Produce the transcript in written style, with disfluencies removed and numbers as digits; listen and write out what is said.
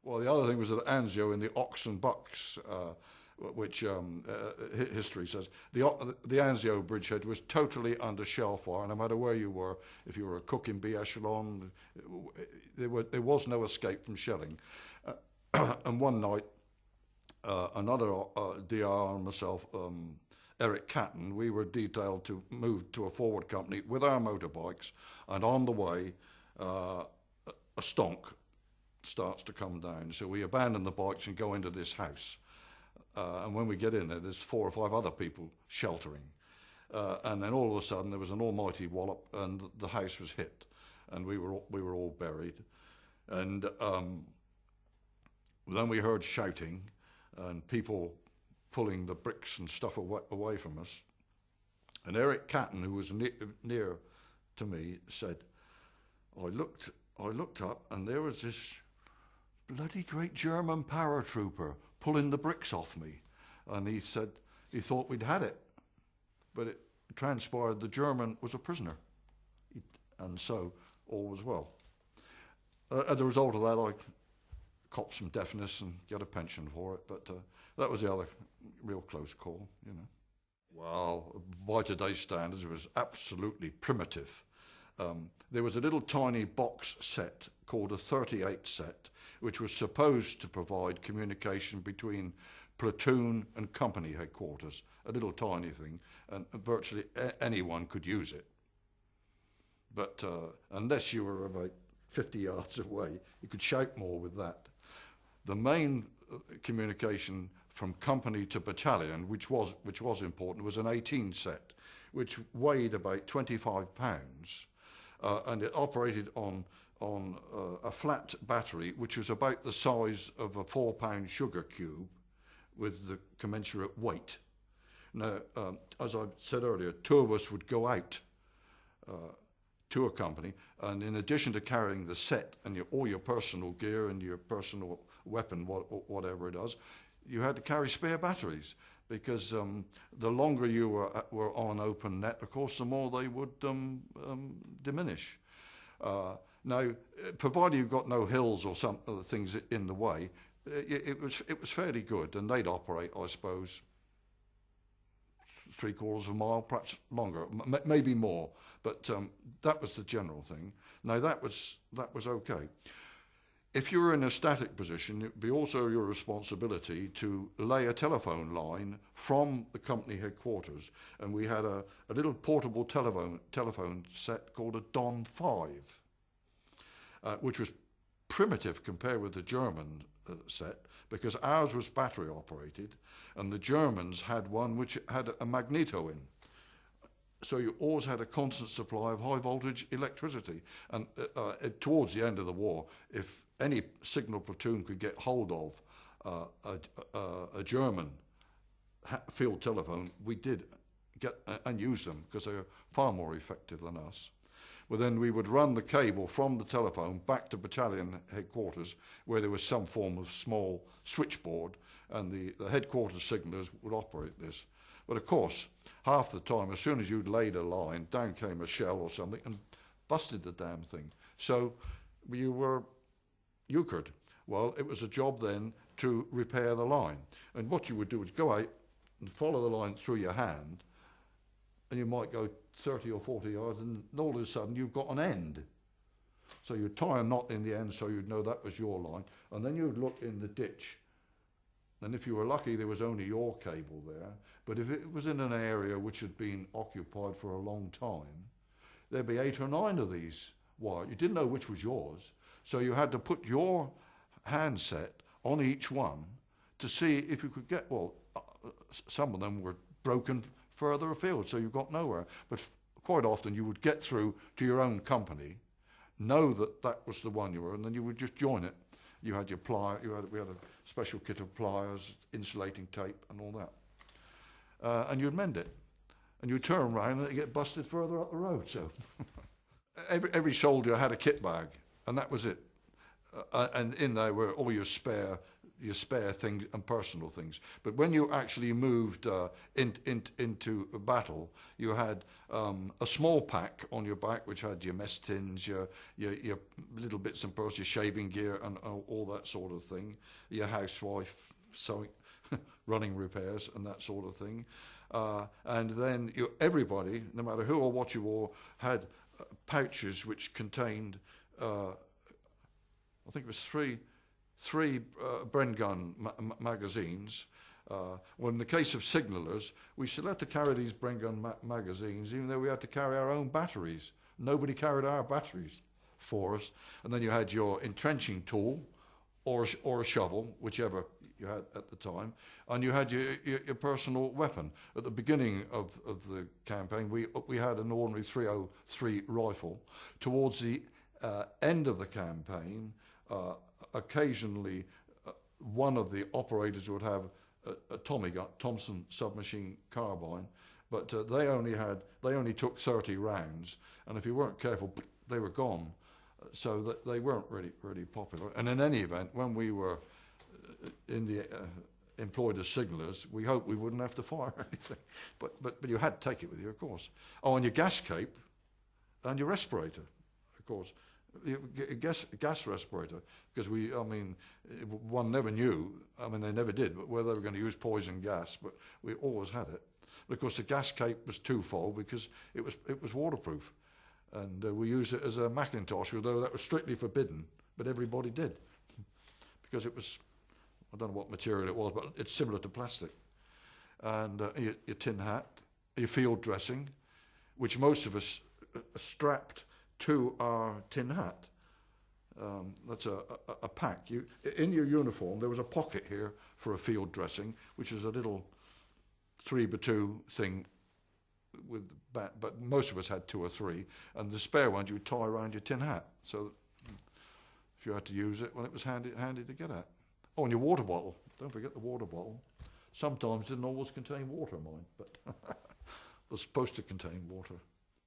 Well, the other thing was at Anzio in the Ox and Bucks, which history says the Anzio bridgehead was totally under shell fire. No matter where you were, if you were a cook in B echelon, there was no escape from shelling. And one night, another DR and myself, Eric Catton, we were detailed to move to a forward company with our motorbikes, and on the way, a stonk starts to come down. So we abandon the bikes and go into this house. And when we get in there, there's 4 or 5 other people sheltering. And then all of a sudden, there was an almighty wallop, and the house was hit, and we were all buried. And then we heard shouting and people pulling the bricks and stuff away from us. And Eric Catton, who was near to me, said, I looked up, and there was this bloody great German paratrooper pulling the bricks off me. And he said he thought we'd had it, but it transpired the German was a prisoner. And so all was well. As a result of that, I copped some deafness and get a pension for it, but that was the other real close call, you know. Well, by today's standards, it was absolutely primitive. There was a little tiny box set called a 38 set, which was supposed to provide communication between platoon and company headquarters, a little tiny thing, and virtually anyone could use it. But unless you were about 50 yards away, you could shout more with that. The main communication from company to battalion, which was important, was an 18 set, which weighed about 25 pounds, and it operated on a flat battery, which was about the size of a 4-pound sugar cube, with the commensurate weight. Now, as I said earlier, 2 of us would go out to a company, and in addition to carrying the set and all your personal gear and your personal weapon, whatever it is, you had to carry spare batteries, because the longer you were on open net, of course, the more they would diminish. Now, provided you've got no hills or some other things in the way, it was fairly good, and they'd operate, I suppose, 3/4 of a mile, perhaps longer, maybe more. But that was the general thing. Now that was okay. If you were in a static position, it would be also your responsibility to lay a telephone line from the company headquarters. And we had a little portable telephone set called a Don 5, which was primitive compared with the German set, because ours was battery operated, and the Germans had one which had a magneto in. So you always had a constant supply of high voltage electricity. And towards the end of the war, if any signal platoon could get hold of a German field telephone, we did get and use them, because they were far more effective than us. Well, then we would run the cable from the telephone back to battalion headquarters, where there was some form of small switchboard, and the headquarters signallers would operate this. But of course, half the time, as soon as you'd laid a line, down came a shell or something and busted the damn thing. So you were euchred. Well, it was a job then to repair the line. And what you would do is go out and follow the line through your hand, and you might go 30 or 40 yards, and all of a sudden you've got an end. So you'd tie a knot in the end so you'd know that was your line, and then you'd look in the ditch. And if you were lucky, there was only your cable there. But if it was in an area which had been occupied for a long time, there'd be 8 or 9 of these wires. You didn't know which was yours, so you had to put your handset on each one to see if you could get, well, some of them were broken further afield, so you got nowhere. But quite often you would get through to your own company, know that that was the one you were, and then you would just join it. You had your plier, we had a special kit of pliers, insulating tape and all that. And you'd mend it. And you'd turn around and it'd get busted further up the road. So every soldier had a kit bag, and that was it. And in there were all your spare, your spare things and personal things. But when you actually moved into a battle, you had a small pack on your back, which had your mess tins, your little bits and pieces, your shaving gear, and all that sort of thing. Your housewife sewing, running repairs, and that sort of thing. And then everybody, no matter who or what you wore, had pouches which contained, I think it was three Bren gun magazines. Well, in the case of signallers, we still had to carry these Bren gun magazines, even though we had to carry our own batteries. Nobody carried our batteries for us. And then you had your entrenching tool or a shovel, whichever you had at the time, and you had your personal weapon. At the beginning of the campaign, we had an ordinary .303 rifle. Towards the end of the campaign, occasionally one of the operators would have a Tommy gun, Thompson submachine carbine, but they only took 30 rounds, and if you weren't careful, they were gone. So that they weren't really popular. And in any event, when we were employed as signallers, we hoped we wouldn't have to fire anything. But you had to take it with you, of course. Oh, and your gas cape and your respirator, of course. Gas respirator, because one never knew, they never did, but whether they were going to use poison gas, but we always had it. But of course, the gas cape was twofold because it was waterproof. And we used it as a Macintosh, although that was strictly forbidden, but everybody did. Because it was, I don't know what material it was, but it's similar to plastic. And your tin hat, your field dressing, which most of us strapped to our tin hat. That's a pack. In your uniform, there was a pocket here for a field dressing, which is a little 3x2 thing, but most of us had 2 or 3, and the spare ones you would tie around your tin hat. So if you had to use it, well, it was handy to get at. Oh, and your water bottle. Don't forget the water bottle. Sometimes it didn't always contain water, mine, but it was supposed to contain water.